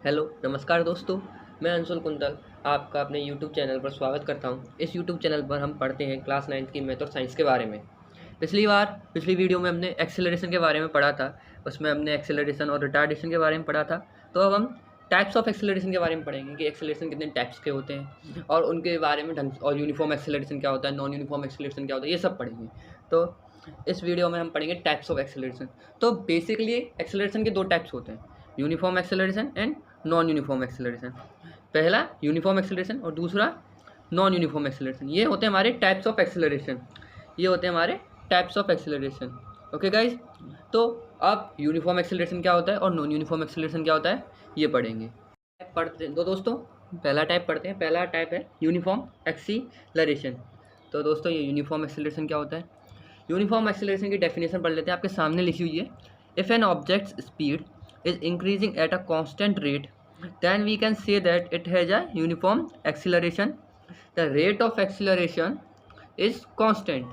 Hello नमस्कार दोस्तों। मैं अंशुल कुंतल आपका अपने यूट्यूब चैनल पर स्वागत करता हूं। इस यूट्यूब चैनल पर हम पढ़ते हैं क्लास 9th की मैथ और साइंस के बारे में। पिछली वीडियो में हमने एक्सेलरेशन के बारे में पढ़ा था। उसमें हमने एक्सेलरेशन और रिटार्डेशन के बारे में पढ़ा था। तो अब हम टाइप्स ऑफ एक्सेलरेशन के बारे में पढ़ेंगे कि एक्सेलरेशन कितने टाइप्स के होते हैं और उनके बारे में और यूनिफॉर्म एक्सेलरेशन क्या होता है, नॉन यूनिफॉर्म एक्सेलरेशन क्या होता है, ये सब पढ़ेंगे। तो इस वीडियो में हम पढ़ेंगे टाइप्स ऑफ एक्सेलरेशन। तो बेसिकली एक्सेलरेशन के दो टाइप्स होते हैं, uniform acceleration and non uniform acceleration. पहला यूनिफॉर्म एक्सेलरेशन और दूसरा नॉन यूनिफॉर्म एक्सेलरेशन। ये होते हैं हमारे types of acceleration. Okay guys, तो अब यूनिफॉर्म एक्सेलरेशन क्या होता है और नॉन यूनिफॉर्म एक्सेलरेशन क्या होता है ये पढ़ेंगे। पढ़ते हैं तो दोस्तों, पहला टाइप पढ़ते हैं। पहला टाइप है यूनिफॉर्म एक्सीलरेशन। तो दोस्तों, ये यूनिफॉर्म एक्सेलरेशन क्या होता है? यूनिफॉर्म एक्सेलरेशन की डेफिनेशन पढ़ लेते हैं, आपके सामने लिखी हुई है। If an object speed is increasing at a constant rate, then we can say that it has a uniform acceleration. The rate of acceleration is constant.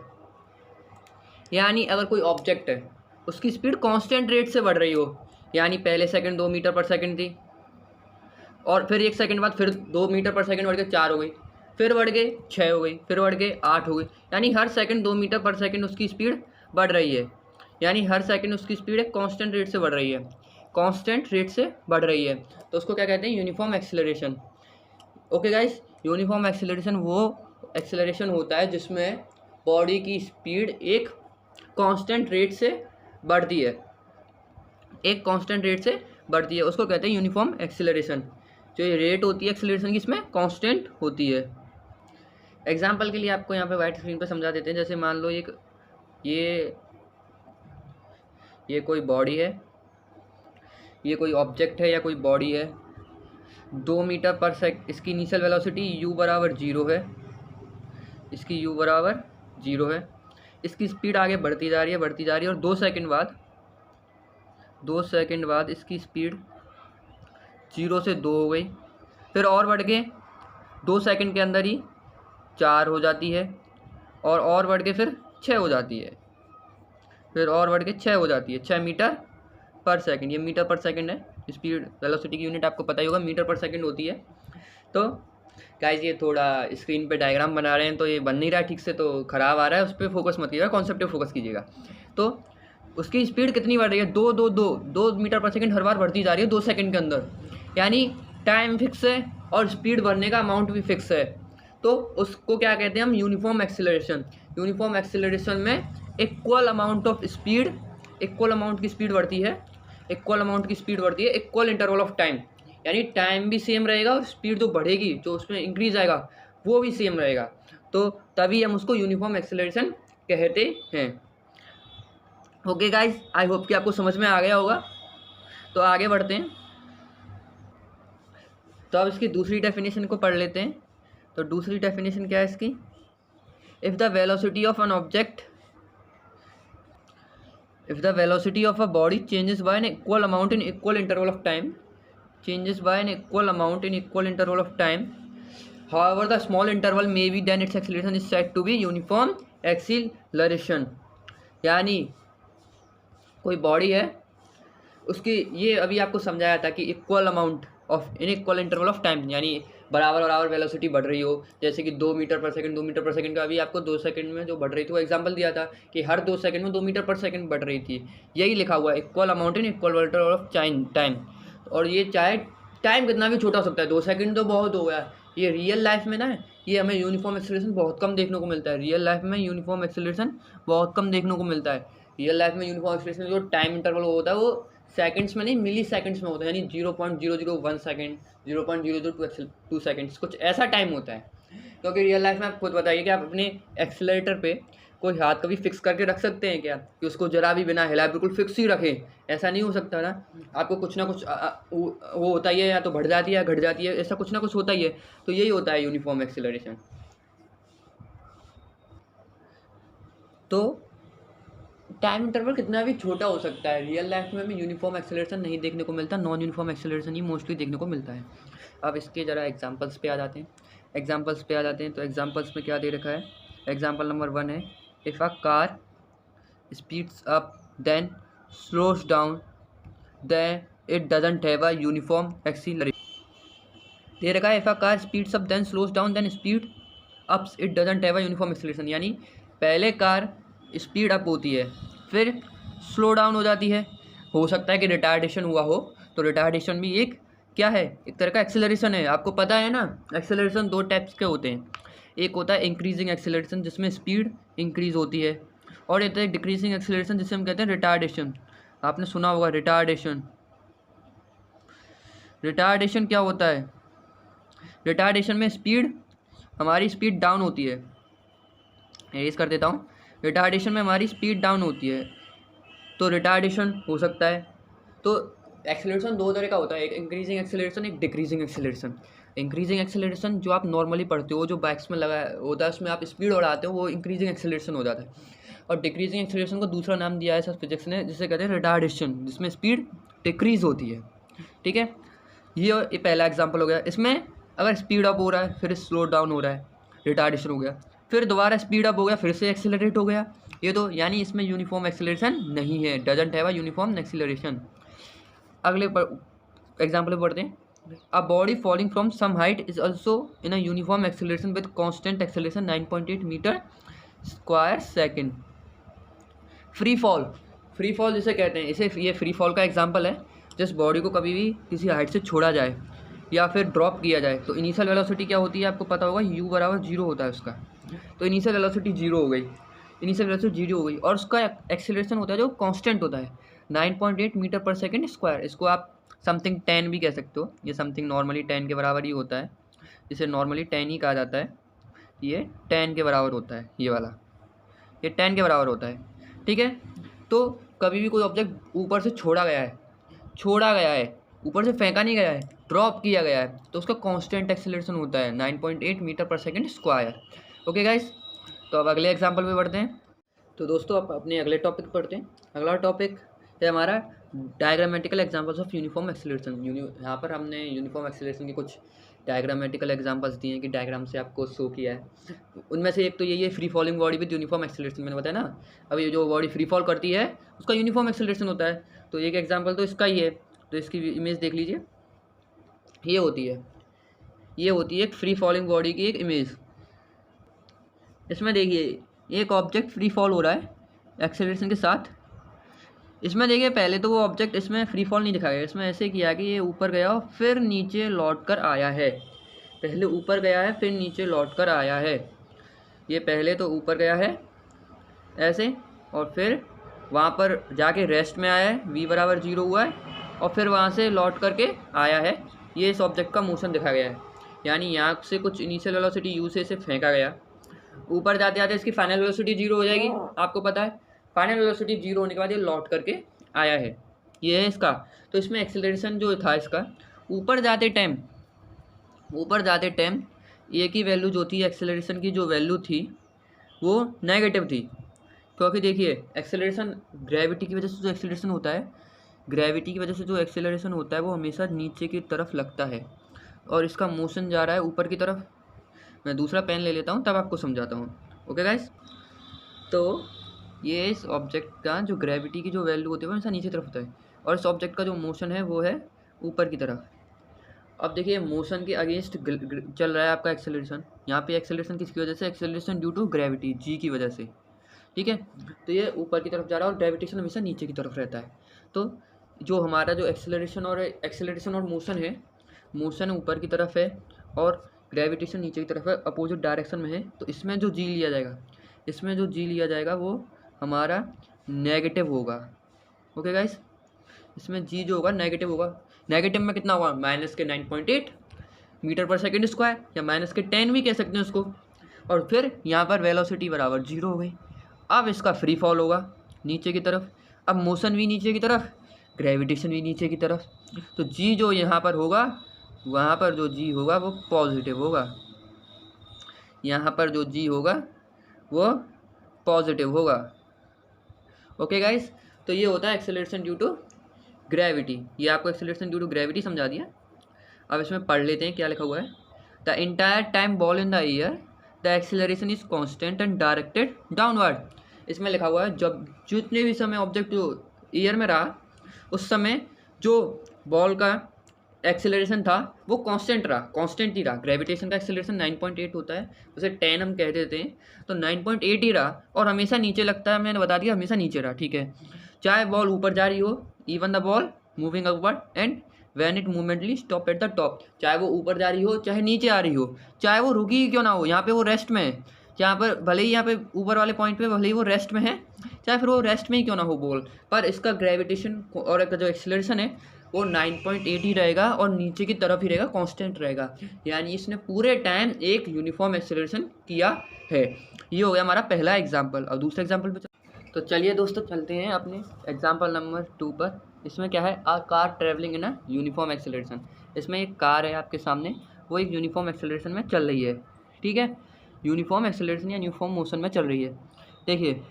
यानी अगर कोई ऑब्जेक्ट है उसकी स्पीड कांस्टेंट रेट से बढ़ रही हो, यानी पहले सेकंड 2 मीटर पर सेकंड थी और फिर 1 सेकंड बाद फिर 2 मीटर पर सेकंड बढ़ के 4 हो गई, फिर बढ़ के 6 हो गई, फिर बढ़ के 8 हो गई, यानी हर सेकंड 2 मीटर पर सेकंड उसकी स्पीड बढ़ रही है। यानी हर सेकंड उसकी स्पीड एक कांस्टेंट रेट से बढ़ रही है, कांस्टेंट रेट से बढ़ रही है। तो उसको क्या कहते हैं? Uniform acceleration. Okay guys, uniform acceleration वो एक्सेलरेशन होता है जिसमें बॉडी की स्पीड एक कांस्टेंट रेट से बढ़ती है, उसको कहते हैं यूनिफॉर्म एक्सेलरेशन। जो ये रेट होती है एक्सेलरेशन की, इसमें कांस्टेंट होती है। एग्जांपल के लिए आपको यहाँ पे वाइट स्क्रीन पे समझा देते हैं। जैसे मान लो ये कोई बॉडी है, ये कोई ऑब्जेक्ट है या कोई बॉडी है। 2 मीटर पर सेकंड इसकी इनिशियल वेलोसिटी u बराबर 0 है, इसकी स्पीड आगे बढ़ती जा रही है और 2 सेकंड बाद इसकी स्पीड 0 से 2 हो गई, फिर और बढ़ के 2 सेकंड के अंदर ही 4 हो जाती है और बढ़ के फिर 6 हो जाती है, 6 मीटर पर सेकंड। ये मीटर पर सेकंड है, स्पीड वेलोसिटी की यूनिट आपको पता ही होगा, मीटर पर सेकंड होती है। तो गाइस, ये थोड़ा स्क्रीन पे डायग्राम बना रहे हैं तो ये बन नहीं रहा है ठीक से, तो ख़राब आ रहा है, उस पर फोकस मत कीजिएगा, कॉन्सेप्ट पे फोकस कीजिएगा। तो उसकी स्पीड कितनी बढ़ रही है? 2 मीटर पर सेकंड हर बार बढ़ती जा रही है 2 सेकंड के अंदर, यानी टाइम फिक्स है और स्पीड बढ़ने का अमाउंट भी फिक्स है। तो उसको क्या कहते हैं हम? Uniform acceleration. यूनिफॉर्म एक्सेलरेशन में इक्वल अमाउंट की स्पीड बढ़ती है, इक्वल इंटरवल ऑफ टाइम, यानी टाइम भी सेम रहेगा और स्पीड जो बढ़ेगी, जो उसमें इंक्रीज आएगा, वो भी सेम रहेगा। तो तभी हम उसको यूनिफॉर्म एक्सेलरेशन कहते हैं। ओके गाइस, आई होप कि आपको समझ में आ गया होगा। तो आगे बढ़ते हैं। तो अब इसकी दूसरी डेफिनेशन को पढ़ लेते हैं। तो दूसरी डेफिनेशन क्या है इसकी? If the velocity of a body changes by an equal amount in equal interval of time, however the small interval may be, then its acceleration is said to be uniform acceleration। यानी कोई body है, उसकी ये अभी आपको समझाया था कि equal amount of in equal interval of time, यानी बराबर वेलोसिटी बढ़ रही हो। जैसे कि 2 मीटर पर सेकंड का अभी आपको 2 सेकंड में जो बढ़ रही थी, वो एग्जांपल दिया था कि हर 2 सेकंड में 2 मीटर पर सेकंड बढ़ रही थी। यही लिखा हुआ है, equal amount in equal interval of time. और ये चाहे टाइम कितना भी छोटा हो सकता है, 2 सेकंड तो बहुत हो गया। ये रियल लाइफ में ना, ये हमें यूनिफॉर्म एक्सेलरेशन बहुत कम देखने को मिलता है। रियल लाइफ में यूनिफॉर्म एक्सेलरेशन बहुत कम देखने को मिलता है। रियल लाइफ में यूनिफॉर्म एक्सेलरेशन जो टाइम इंटरवल होता है वो सेकंड्स में नहीं, मिली सेकंड्स में होता है, यानी 0.001 सेकंड, 0.002 सेकंड्स, कुछ ऐसा टाइम होता है। क्योंकि रियल लाइफ में आप खुद बताइए कि आप अपने एक्सेलरेटर पे कोई हाथ कभी फिक्स करके रख सकते हैं क्या? कि उसको जरा भी बिना हिलाए बिल्कुल फिक्स ही रखें, ऐसा नहीं हो सकता ना। आपको कुछ ना कुछ वो होता ही है, या तो बढ़ जाती है या घट जाती है, ऐसा कुछ ना कुछ होता ही है। तो यही होता है यूनिफॉर्म एक्सेलरेशन। तो टाइम इंटरवल कितना भी छोटा हो सकता है, रियल लाइफ में हमें यूनिफॉर्म एक्सेलरेशन नहीं देखने को मिलता, नॉन यूनिफॉर्म एक्सेलरेशन ही मोस्टली देखने को मिलता है। अब इसके ज़रा एग्जांपल्स पे आ जाते हैं। तो एग्जांपल्स में क्या दे रखा है? एग्जांपल नंबर 1 है, if a car speeds up then slows down, then it doesn't have a uniform acceleration. दे रखा है if a car speeds up then slows down then speed ups it doesn't have a uniform acceleration, यानी पहले car speed up होती है फिर slow down हो जाती है। हो सकता है कि रिटार्डेशन हुआ हो, तो रिटार्डेशन भी एक क्या है, एक तरह का एक्सेलरेशन है। आपको पता है ना, एक्सेलरेशन दो टाइप्स के होते हैं, एक होता है इंक्रीजिंग एक्सेलरेशन जिसमें स्पीड इंक्रीज होती है, और एक है डिक्रीजिंग एक्सेलरेशन जिसे हम कहते हैं रिटार्डेशन। आपने सुना होगा रिटार्डेशन। रिटार्डेशन क्या होता है, रिटार्डेशन में स्पीड, हमारी स्पीड डाउन होती है, एरेज कर देता हूँ, रिटार्डेशन में हमारी स्पीड डाउन होती है तो रिटार्डेशन हो सकता है। तो एक्सेलरेशन दो तरह का होता है, एक इंक्रीजिंग एक्सेलरेशन, एक डिक्रीजिंग एक्सेलरेशन। इंक्रीजिंग एक्सेलरेशन जो आप नॉर्मली पढ़ते हो, जो बाइक्स में लगा होता है, उसमें आप स्पीड बढ़ाते हो, वो इंक्रीजिंग एक्सेलरेशन हो जाता है। और डिक्रीजिंग एक्सेलरेशन को दूसरा नाम दिया है सर फिजिक्स ने, जिसे कहते हैं रिटार्डेशन, जिसमें स्पीड डिक्रीज होती है। ठीक है, ये पहला एग्जाम्पल हो गया। इसमें अगर स्पीड अप हो रहा है फिर स्लो डाउन हो रहा है, रिटार्डेशन हो गया, फिर दोबारा स्पीड अप हो गया फिर से एक्सेलरेट हो गया, ये तो यानी इसमें यूनिफॉर्म एक्सेलरेशन नहीं है, doesn't have a uniform acceleration. अगले एग्जाम्पल में पढ़ते हैं, a body falling from some height is also in a uniform acceleration with constant acceleration 9.8 meter square second. Free fall, free fall जिसे कहते हैं, इसे ये फ्री फॉल का एग्जाम्पल है। जिस बॉडी को कभी भी किसी हाइट से छोड़ा जाए या फिर ड्रॉप किया जाए तो इनिशियल वेलोसिटी क्या होती है, आपको पता होगा, u बराबर 0 होता है उसका। तो इनिशियल वेलोसिटी 0 हो गई, इनिशियल वेलोसिटी 0 हो गई, और उसका एक्सेलरेशन होता है जो कांस्टेंट होता है 9.8 मीटर पर सेकंड स्क्वायर। इसको आप समथिंग 10 भी कह सकते हो, ये समथिंग नॉर्मली 10 के बराबर ही होता है, इसे नॉर्मली 10 ही कहा जाता है, ये 10 के बराबर होता है, ये वाला ये 10 के बराबर होता है। ठीक है, तो कभी भी कोई ऑब्जेक्ट ऊपर से छोड़ा गया है, ऊपर से फेंका नहीं गया है, ड्रॉप किया गया है, तो उसका कांस्टेंट एक्सेलरेशन होता है 9.8 मीटर पर सेकंड स्क्वायर। ओके गाइस, तो अब अगले एग्जांपल पे बढ़ते हैं। तो दोस्तों अब अपने अगले टॉपिक पढ़ते हैं। अगला टॉपिक है हमारा diagrammatical examples of uniform acceleration. यहाँ पर हमने यूनिफॉर्म एक्सेलरेशन के कुछ डायग्रामेटिकल एग्जांपल्स दिए हैं कि डायग्राम से आपको शो किया है। उनमें से एक तो यही है free falling body with uniform acceleration, मैंने बताया ना। अब ये जो बॉडी फ्री फॉल करती है उसका यूनिफॉर्म एक्सेलरेशन होता है, तो एक एग्जाम्पल तो इसका ही है। तो इसकी इमेज देख लीजिए, ये होती है एक फ्री फॉलिंग बॉडी की एक इमेज। इसमें देखिए एक ऑब्जेक्ट फ्री फॉल हो रहा है एक्सेलरेशन के साथ। इसमें देखिए पहले तो वो ऑब्जेक्ट, इसमें फ्री फॉल नहीं दिखाया गया, इसमें ऐसे किया कि ये ऊपर गया और फिर नीचे लौट कर आया है। पहले ऊपर गया है फिर नीचे लौट कर आया है, ये पहले तो ऊपर गया है ऐसे, और फिर वहाँ पर जाके रेस्ट में आया है, v बराबर 0 हुआ है, और फिर वहाँ से लौट करके आया है। ये इस ऑब्जेक्ट का मोशन दिखा गया है, यानी यहाँ से कुछ इनिशियल वेलोसिटी u से इसे फेंका गया, ऊपर जाते जाते इसकी फाइनल वेलोसिटी 0 हो जाएगी, आपको पता है। फाइनल वेलोसिटी 0 होने के बाद ये लौट करके आया है, ये है इसका। तो इसमें एक्सेलरेशन जो था इसका, ऊपर जाते टाइम एक ही वैल्यू जो थी, एक्सेलरेशन की जो वैल्यू थी वो नेगेटिव थी, क्योंकि देखिए एक्सेलरेशन ग्रेविटी की वजह से जो एक्सेलरेशन होता है, वो हमेशा नीचे की तरफ लगता है, और इसका मोशन जा रहा है ऊपर की तरफ। मैं दूसरा पेन ले लेता हूँ तब आपको समझाता हूँ। ओके गाइस, तो ये इस ऑब्जेक्ट का जो ग्रेविटी की जो वैल्यू होती है वो हमेशा नीचे तरफ होता है, और इस ऑब्जेक्ट का जो मोशन है वो है ऊपर की तरफ। अब देखिए मोशन के अगेंस्ट चल रहा है आपका एक्सेलरेशन। यहाँ पे एक्सेलरेशन किसकी वजह से, एक्सेलरेशन ड्यू टू ग्रेविटी, जी की वजह से। ठीक है, तो ये ऊपर की तरफ जा रहा है और ग्रेविटेशन हमेशा नीचे की तरफ रहता है। तो जो हमारा जो एक्सेलरेशन और मोशन ऊपर की तरफ है और ग्रेविटेशन नीचे की तरफ है, अपोजिट डायरेक्शन में है। तो इसमें जो जी लिया जाएगा वो हमारा नेगेटिव होगा। ओके गाइस, इसमें जी जो होगा नेगेटिव होगा। नेगेटिव में कितना होगा, माइनस के 9.8 मीटर पर सेकेंड स्क्वायर, या माइनस के 10 भी कह सकते हैं उसको। और फिर यहाँ पर वेलोसिटी बराबर 0 हो गई। अब इसका फ्री फॉल होगा नीचे की तरफ, अब मोशन भी नीचे की तरफ, ग्रेविटेशन भी नीचे की तरफ। तो जी जो यहाँ पर होगा, वहाँ पर जो जी होगा वो पॉजिटिव होगा, यहाँ पर जो जी होगा वो पॉजिटिव होगा। ओके गाइस, तो ये होता है एक्सेलरेशन ड्यू टू ग्रेविटी। ये आपको एक्सेलरेशन ड्यू टू ग्रेविटी समझा दिया। अब इसमें पढ़ लेते हैं क्या लिखा हुआ है। The entire time ball in the air the acceleration is constant and directed downward. इसमें लिखा हुआ है जब जितने भी समय ऑब्जेक्ट जो एयर में रहा उस समय जो बॉल का एक्सेलरेशन था वो कांस्टेंट ही रहा। ग्रेविटेशन का एक्सेलरेशन 9.8 होता है, उसे 10 हम कह देते हैं, तो 9.8 ही रहा और हमेशा नीचे लगता है, मैंने बता दिया हमेशा नीचे रहा, ठीक है। चाहे बॉल ऊपर जा रही हो, even the ball moving upward and when it momentarily stop at the top, चाहे वो ऊपर जा रही हो चाहे नीचे आ रही हो, चाहे वो रुकी ही क्यों ना हो, यहाँ पे वो रेस्ट में है, यहाँ पर भले ही यहाँ पे ऊपर वाले पॉइंट पे भले ही वो रेस्ट में है, चाहे फिर वो रेस्ट में ही क्यों ना हो बॉल, पर इसका ग्रेविटेशन और जो एक्सेलरेशन है वो 9.8 ही रहेगा और नीचे की तरफ ही रहेगा, कांस्टेंट रहेगा। यानी इसने पूरे टाइम एक यूनिफॉर्म एक्सेलरेशन किया है। ये हो गया हमारा पहला एग्जाम्पल। अब दूसरे एग्जाम्पल पे तो चलिए दोस्तों चलते हैं अपने एग्जाम्पल नंबर 2 पर। इसमें क्या है, a car travelling in a uniform acceleration. इसमें एक कार है आपके सामने, वो एक यूनिफॉर्म एक्सेलरेशन में चल रही है, ठीक है, यूनिफॉर्म एक्सेलरेशन या यूनिफॉर्म मोशन में चल रही है। देखिए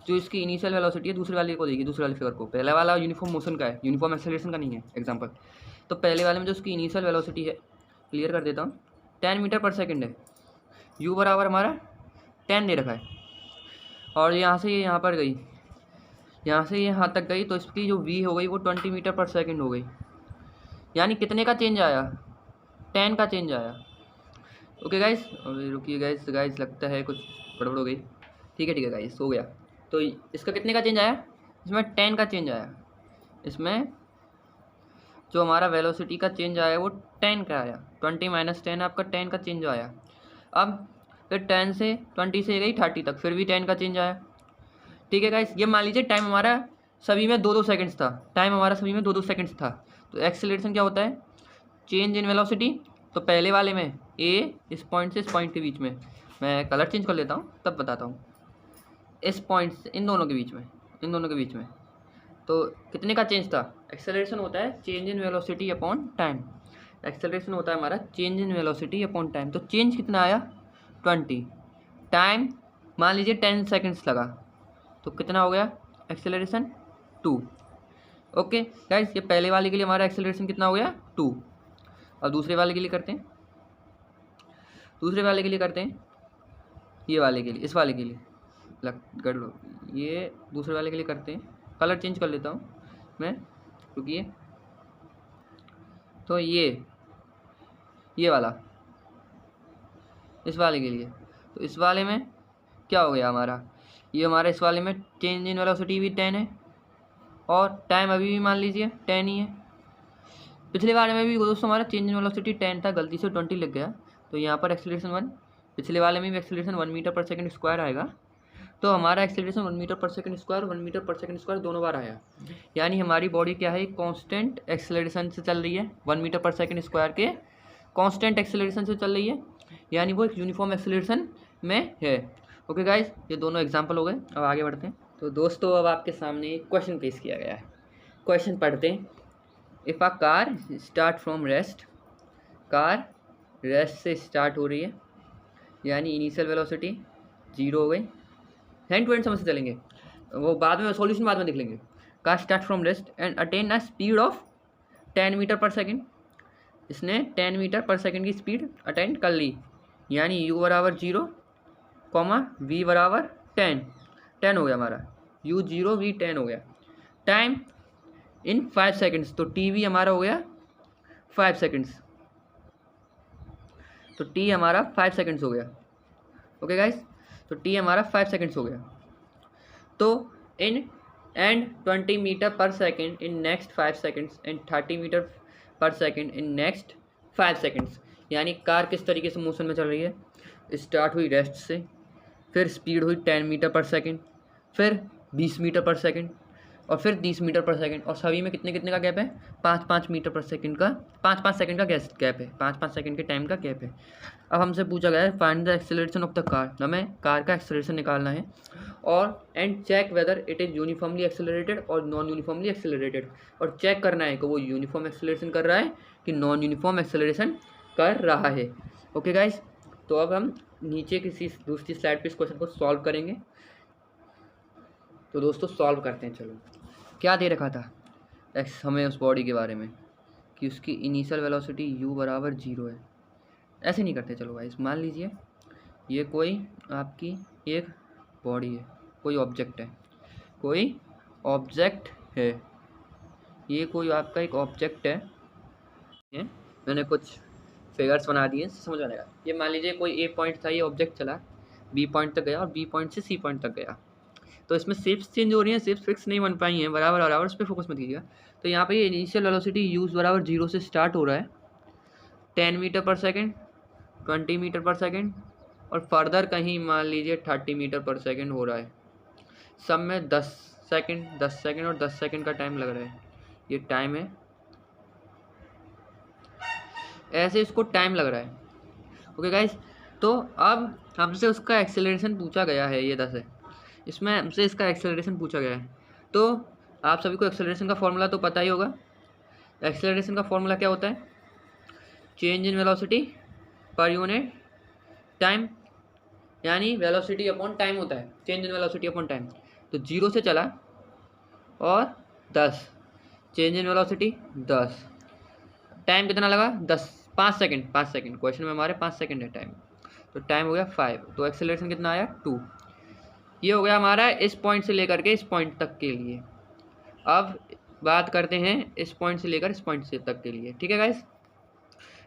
जो इसकी इनिशियल वेलोसिटी है, दूसरे वाले को देखिए, दूसरे वाले फिगर को, पहले वाला यूनिफॉर्म मोशन का है, यूनिफॉर्म एक्सेलरेशन का नहीं है एग्जाम्पल। तो पहले वाले में जो उसकी इनिशियल वेलोसिटी है, क्लियर कर देता हूँ, 10 मीटर पर सेकेंड है, u बराबर हमारा 10 दे रखा है, और यहाँ से ये यहाँ पर गई, यहाँ से ये यहाँ तक गई, तो इसकी जो v हो गई वो 20 मीटर पर सेकेंड हो गई। यानी कितने का चेंज आया, 10 का चेंज आया। ओके गाइस, रुकिए गाइस लगता है कुछ गड़बड़ हो गई, ठीक है गाइस, हो गया। तो इसका कितने का चेंज आया, इसमें 10 का चेंज आया, इसमें जो हमारा वेलोसिटी का चेंज आया वो 10 का आया, 20 माइनस 10 आपका 10 का चेंज आया। अब फिर 10 से 20 से गई 30 तक, फिर भी 10 का चेंज आया, ठीक है गाइस। ये मान लीजिए टाइम हमारा सभी में 2-2 सेकंड्स था, टाइम हमारा सभी में 2-2 सेकंड्स था। तो एक्सेलरेशन क्या होता है, चेंज इन वेलोसिटी। तो पहले वाले में ए इस पॉइंट से इस पॉइंट के बीच में, मैं कलर चेंज कर लेता हूँ तब बताता हूँ, इस पॉइंट से इन दोनों के बीच में, इन दोनों के बीच में, तो कितने का चेंज था, एक्सेलरेशन होता है change in velocity upon time. Acceleration होता है हमारा change in velocity upon time. तो चेंज कितना आया 20, टाइम मान लीजिए 10 सेकंड्स लगा, तो कितना हो गया एक्सेलरेशन 2। ओके गाइस, ये पहले वाले के लिए हमारा एक्सेलरेशन कितना हो गया 2। अब दूसरे वाले के लिए करते हैं, दूसरे वाले के लिए करते हैं, ये वाले के लिए, इस वाले के लिए कर लो, ये दूसरे वाले के लिए करते हैं, कलर चेंज कर लेता हूँ मैं, रुकिए। तो ये वाला इस वाले के लिए, तो इस वाले में क्या हो गया हमारा, ये हमारा इस वाले में चेंज इन वेलोसिटी भी 10 है और टाइम अभी भी मान लीजिए 10 ही है। पिछले वाले में भी दोस्तों हमारा चेंज इन वेलोसिटी 10 था, गलती से 20 लग गया, तो यहाँ पर एक्सेलरेशन 1, पिछले वाले में भी एक्सेलरेशन 1 मीटर पर सेकंड स्क्वायर आएगा। तो हमारा एक्सेलरेशन 1 मीटर पर सेकंड स्क्वायर, 1 मीटर पर सेकंड स्क्वायर दोनों बार आया। यानी हमारी बॉडी क्या है, कांस्टेंट एक्सेलरेशन से चल रही है, 1 मीटर पर सेकंड स्क्वायर के कांस्टेंट एक्सेलरेशन से चल रही है, यानी वो एक यूनिफॉर्म एक्सेलरेशन में है। ओके गाइस, ये दोनों एग्जाम्पल हो गए। अब आगे बढ़ते हैं। तो दोस्तों अब आपके सामने एक क्वेश्चन पेश किया गया है, क्वेश्चन पढ़ते हैं। If a car start from rest, car rest से स्टार्ट हो रही है, यानी इनिशियल वेलोसिटी 0 हो गई, हैंड टू हैंड समझ से चलेंगे, वो बाद में सॉल्यूशन बाद में देख लेंगे। Car start from rest and attain a speed of 10 meter per second, इसने 10 मीटर पर सेकेंड की स्पीड अटेन कर ली, यानी u बराबर 0, v बराबर 10 हो गया हमारा, u 0 v 10 हो गया। टाइम इन 5 सेकेंड्स, तो टी वी हमारा हो गया 5 सेकेंड्स, तो टी हमारा 5 सेकेंड्स हो गया। ओके गाइस, तो टी हमारा 5 सेकेंड्स हो गया। तो in and 20 meter per second in next 5 seconds and 30 meter per second in next 5 seconds, यानी कार किस तरीके से मोशन में चल रही है, स्टार्ट हुई रेस्ट से, फिर स्पीड हुई 10 मीटर पर सेकेंड, फिर 20 मीटर पर सेकेंड, और फिर 30 मीटर पर सेकेंड, और सभी में कितने कितने का गैप है, 5-5 मीटर पर सेकेंड का, 5-5 सेकेंड का गैप है, 5-5 सेकेंड के टाइम का गैप है। अब हमसे पूछा गया है find the acceleration of the car, हमें कार का एक्सेलरेशन निकालना है, और and check whether it is uniformly accelerated और नॉन यूनिफॉर्मली एक्सेलरेटेड, और चेक करना है कि वो यूनिफॉर्म एक्सेलरेशन कर रहा है कि नॉन यूनिफॉर्म एक्सेलरेशन कर रहा है। ओके गाइस, तो अब हम नीचे किसी दूसरी स्लाइड पे इस क्वेश्चन को सॉल्व करेंगे। तो दोस्तों सॉल्व करते हैं। चलो, क्या दे रखा था हमें उस बॉडी के बारे में कि उसकी इनिशियल वेलोसिटी u बराबर 0 है। ऐसे नहीं करते, चलो गाइस, मान लीजिए ये कोई आपकी एक बॉडी है, कोई ऑब्जेक्ट है, कोई ऑब्जेक्ट है, ये कोई आपका एक ऑब्जेक्ट है, मैंने कुछ फिगर्स बना दिए, समझ आएगा। ये मान लीजिए कोई ए पॉइंट था, ये ऑब्जेक्ट चला बी पॉइंट तक गया और बी पॉइंट से सी पॉइंट तक गया। तो इसमें शेप्स चेंज हो रही हैं, शेप्स फिक्स नहीं बन पाई हैं, बराबर बराबर, उस पर फोकस मत कीजिएगा। तो यहाँ पे ये इनिशियल वेलोसिटी यूज बराबर 0 से स्टार्ट हो रहा है, 10 meter per second, 20 meter per second, और फर्दर कहीं मान लीजिए 30 मीटर पर सेकेंड हो रहा है। सब में 10 सेकेंड 10 सेकेंड और 10 सेकेंड का टाइम लग रहा है। ये टाइम है, ऐसे इसको टाइम लग रहा है। ओके गाइस, तो अब हमसे उसका एक्सेलरेशन पूछा गया है, ये 10 है, इसमें हमसे इसका एक्सेलरेशन पूछा गया है। तो आप सभी को एक्सेलरेशन का फॉर्मूला तो पता ही होगा। एक्सेलरेशन का फॉर्मूला क्या होता है? Change in velocity per unit time, यानी वेलोसिटी अपॉन टाइम होता है, change in velocity upon time. तो 0 से चला और 10, चेंज इन वेलोसिटी 10, टाइम कितना लगा? 5 सेकेंड, 5 सेकेंड, क्वेश्चन में हमारे 5 सेकेंड है टाइम, तो टाइम हो गया 5। तो एक्सेलरेशन कितना आया? 2। ये हो गया हमारा इस पॉइंट से लेकर के इस पॉइंट तक के लिए। अब बात करते हैं इस पॉइंट से लेकर इस पॉइंट से तक के लिए, ठीक है गाइस।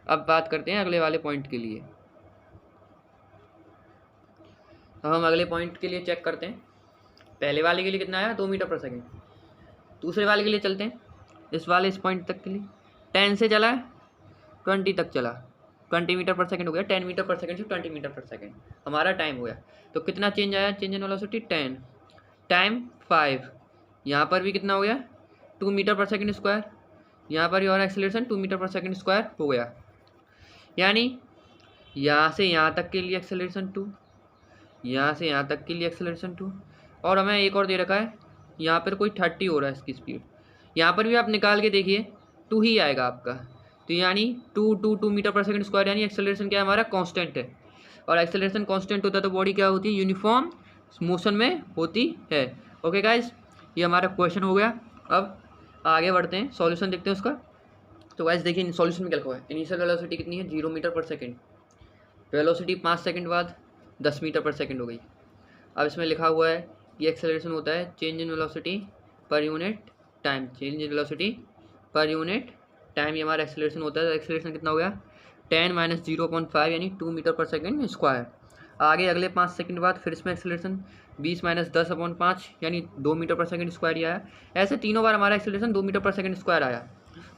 अब बात करते हैं अगले वाले पॉइंट के लिए। अब हम अगले पॉइंट के लिए चेक करते हैं। पहले वाले के लिए कितना आया? 2 मीटर पर सेकेंड। दूसरे वाले के लिए चलते हैं, इस वाले इस पॉइंट तक के लिए 10 से चला 20 तक चला, 20 मीटर पर सेकेंड हो गया। 10 मीटर पर सेकेंड से 20 मीटर पर सेकेंड हमारा टाइम हो गया। तो कितना चेंज आया? Change in velocity 10, time 5। यहाँ पर भी कितना हो गया? 2 मीटर पर सेकेंड स्क्वायर। यहाँ पर भी और acceleration 2 metre per second square हो गया। यानी यहाँ से यहाँ तक के लिए एक्सेलरेशन 2, यहाँ से यहाँ तक के लिए एक्सेलरेशन 2, और हमें एक और दे रखा है, यहाँ पर कोई 30 हो रहा है इसकी स्पीड। यहाँ पर भी आप निकाल के देखिए 2 ही आएगा आपका। तो यानी 2 मीटर पर सेकेंड स्क्वायर, यानी एक्सेलरेशन क्या है हमारा? कांस्टेंट है। और एक्सेलरेशन कांस्टेंट होता है तो बॉडी क्या होती है? यूनिफॉर्म मोशन में होती है। ओके गाइज, ये हमारा क्वेश्चन हो गया। अब आगे बढ़ते हैं, सॉल्यूशन देखते हैं उसका। तो गाइज देखिए सॉल्यूशन में क्या लिखा हुआ है। इनिशियल वेलोसिटी कितनी है? 0 metre per second. Velocity 5 second बाद 10 मीटर पर सेकेंड हो गई। अब इसमें लिखा हुआ है कि एक्सेलरेशन होता है change in velocity per unit time, change in velocity per unit time, ये हमारा एक्सेलरेशन होता है। तो एक्सेलरेशन कितना हो गया? 10 - 0.5 यानी 2 मीटर पर सेकेंड स्क्वायर। आगे अगले 5 सेकंड बाद फिर इसमें एक्सेलरेशन 20 - 10/5 यानी 2 मीटर पर सेकेंड स्क्वायर ही आया। ऐसे तीनों बार हमारा acceleration 2 metre per second square आया।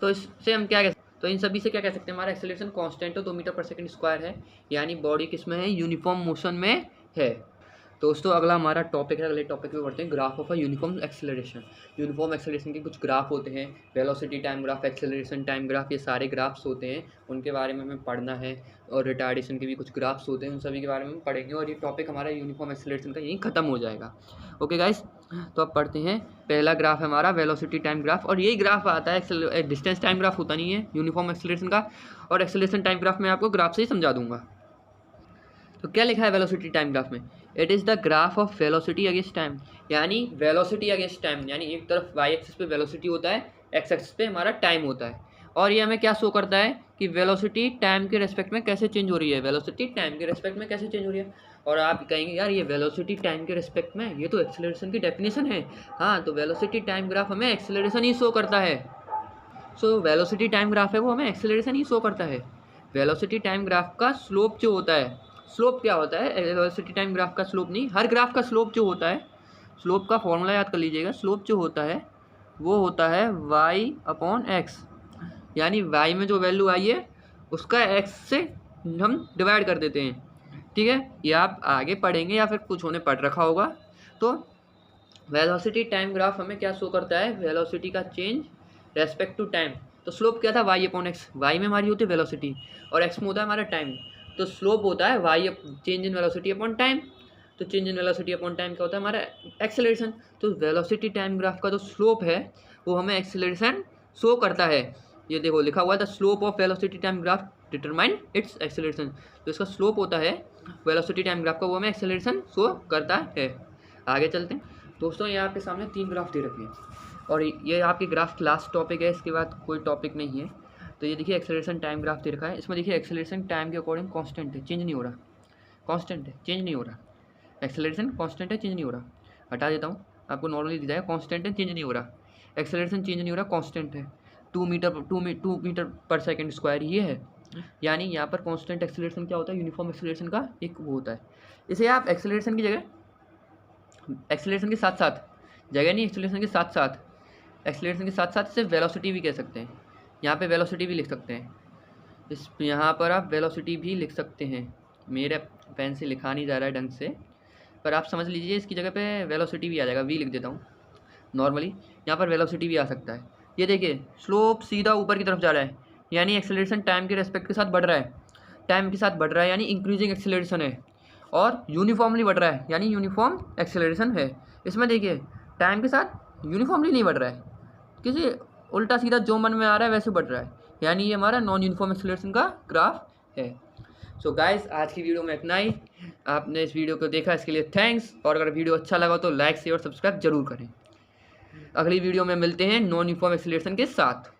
तो इससे हम क्या कह, तो इन सभी से क्या कह सकते हैं? हमारा एक्सेलरेशन कांस्टेंट है, 2 मीटर पर सेकेंड स्क्वायर है, यानी बॉडी किस में है? यूनिफॉर्म मोशन में है। दोस्तों अगला हमारा टॉपिक है, अगले टॉपिक में बढ़ते हैं, graph of a uniform acceleration. Uniform acceleration के कुछ ग्राफ होते हैं, velocity time graph, acceleration time graph, ये सारे ग्राफ्स होते हैं, उनके बारे में हमें पढ़ना है। और रिटार्डेशन के भी कुछ ग्राफ्स होते हैं, उन सभी के बारे में हम पढ़ेंगे, और ये टॉपिक हमारा यूनिफॉर्म एक्सेलरेशन का यहीं खत्म हो जाएगा। ओके गाइस, तो अब पढ़ते हैं। पहला ग्राफ है हमारा वेलोसिटी टाइम ग्राफ, और यही ग्राफ आता है, डिस्टेंस टाइम ग्राफ होता नहीं है यूनिफॉर्म एक्सेलरेशन का, और एक्सेलरेशन टाइम ग्राफ मैं आपको ग्राफ से ही समझा दूंगा। तो क्या लिखा है वेलोसिटी टाइम ग्राफ में? It is the graph of velocity against time, यानी वेलोसिटी अगेंस्ट टाइम, यानी एक तरफ वाई एक्सिस पे वेलोसिटी होता है, एक्स एक्सिस पे हमारा टाइम होता है। और ये हमें क्या शो करता है कि वेलोसिटी टाइम के रेस्पेक्ट में कैसे चेंज हो रही है, वेलोसिटी टाइम के रेस्पेक्ट में कैसे चेंज हो रही है। और आप कहेंगे यार ये वेलोसिटी टाइम के रेस्पेक्ट में, ये तो एक्सेलरेशन की डेफिनेशन है। हाँ, तो वेलोसिटी टाइम ग्राफ हमें एक्सेलरेशन ही शो करता है। सो वेलोसिटी टाइम ग्राफ है वो हमें एक्सेलरेशन ही शो करता है। वेलोसिटी टाइम ग्राफ का स्लोप जो होता है, स्लोप क्या होता है? वेलोसिटी टाइम ग्राफ का स्लोप नहीं, हर ग्राफ का स्लोप जो होता है, स्लोप का फॉर्मूला याद कर लीजिएगा। स्लोप जो होता है वो होता है y/x, यानी y में जो वैल्यू आई है उसका x से हम डिवाइड कर देते हैं, ठीक है। ये आप आगे पढ़ेंगे या फिर कुछ होने पढ़ रखा होगा। तो वेलोसिटी टाइम ग्राफ हमें क्या शो करता है? वेलोसिटी का चेंज रेस्पेक्ट टू टाइम। तो स्लोप क्या था? y/x, y में हमारी होती है वेलोसिटी और x में होता है हमारा टाइम। तो स्लोप होता है y change in velocity upon time. तो change in velocity upon time क्या होता है? हमारा एक्सेलरेशन। तो वेलोसिटी टाइम ग्राफ का जो स्लोप है वो हमें एक्सेलरेशन शो करता है। ये देखो लिखा हुआ है the slope of velocity time graph determine its acceleration. जो इसका स्लोप होता है वेलोसिटी टाइम ग्राफ का वो हमें एक्सेलरेशन शो करता है। आगे चलते हैं दोस्तों, ये आपके सामने 3 ग्राफ दे रखे हैं और ये आपके ग्राफ लास्ट टॉपिक है, इसके बाद कोई टॉपिक नहीं है। तो ये देखिए एक्सेलरेशन टाइम ग्राफ दे रखा है, इसमें देखिए एक्सेलरेशन टाइम के अकॉर्डिंग कांस्टेंट है, चेंज नहीं हो रहा, कांस्टेंट है, चेंज नहीं हो रहा। एक्सेलरेशन कांस्टेंट है, चेंज नहीं हो रहा। हटा देता हूँ, आपको नॉर्मली दिया है कांस्टेंट है, चेंज नहीं हो रहा। एक्सेलरेशन चेंज नहीं हो रहा, कांस्टेंट है, 2 मीटर पर सेकंड स्क्वायर ये है। यानी यहाँ पर कांस्टेंट एक्सेलरेशन क्या होता है, यूनिफॉर्म एक्सेलरेशन का एक वो होता है। इसे आप एक्सेलरेशन की जगह, एक्सेलरेशन के साथ साथ, जगह नहीं, एक्सेलरेशन के साथ साथ, एक्सेलरेशन के साथ साथ इसे वेलोसिटी भी कह सकते हैं। यहाँ पे वेलोसिटी भी लिख सकते हैं, इस यहाँ पर आप वेलोसिटी भी लिख सकते हैं। मेरे पेन से लिखा नहीं जा रहा है ढंग से, पर आप समझ लीजिए इसकी जगह पे वेलोसिटी भी आ जाएगा, वी लिख देता हूँ नॉर्मली, यहाँ पर वेलोसिटी भी आ सकता है। ये देखिए स्लोप सीधा ऊपर की तरफ जा रहा है, यानी एक्सेलरेशन टाइम के रेस्पेक्ट के साथ बढ़ रहा है, टाइम के साथ बढ़ रहा है यानी इंक्रीजिंग एक्सेलरेशन है, और यूनिफॉर्मली बढ़ रहा है यानी यूनिफॉर्म एक्सेलरेशन है। इसमें देखिए टाइम के साथ यूनिफॉर्मली नहीं बढ़ रहा है, किसी उल्टा सीधा जो मन में आ रहा है वैसे बढ़ रहा है, यानी ये हमारा नॉन यूनिफॉर्म एक्सेलरेशन का ग्राफ है। सो गाइस आज की वीडियो में इतना ही। आपने इस वीडियो को देखा इसके लिए थैंक्स, और अगर वीडियो अच्छा लगा तो लाइक शेयर और सब्सक्राइब जरूर करें। अगली वीडियो में मिलते हैं नॉन यूनिफॉर्म एक्सेलरेशन के साथ।